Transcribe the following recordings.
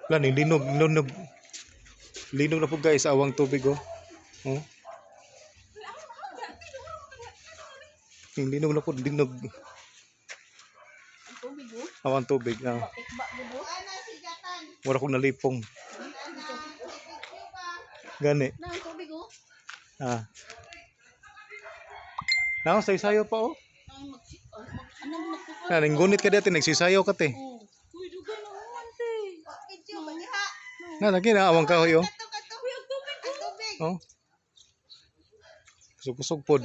Lan, linog, linog. Linog na po guys, awang tubig oh. Oh. Linog na po, linog. Awang tubig. Ah. Wala kong nalipong. Gani. Ah. Naon sayo pa oh. Ning gunit ka dati nagsisayaw ka te. Na lagi na awang kahoy oh. Oh. Kusog-kusog pod.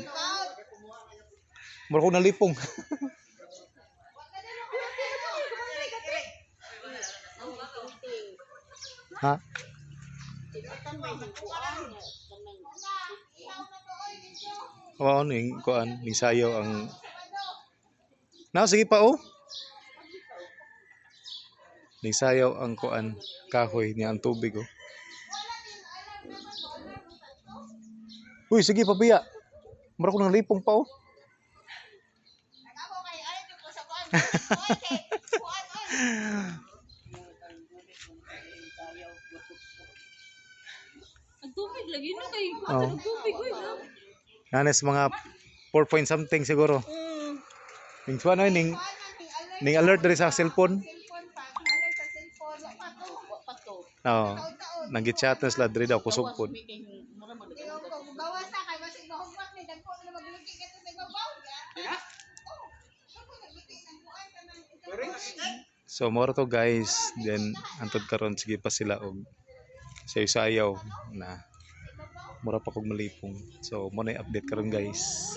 Wala kong nalipong. Ha? Oo, ning kuan, ning sayaw ang. Na sige pa oh. Ning sayaw ang kuan, kahoy niya ang tubig oh. Uy, sige pa biya. Mura ko nang lipong pa oh. Ang tubig lagi na kay ang tubig oy. Nanes mga 4 point something siguro. Ning suan oy ning alert diri sa cellphone. Oo. Nang-chat na sila diri daw kusog pod. So more to guys, then antod karon sige pa sila og sayaw na mura pa kog malipong. So mo na update karon guys.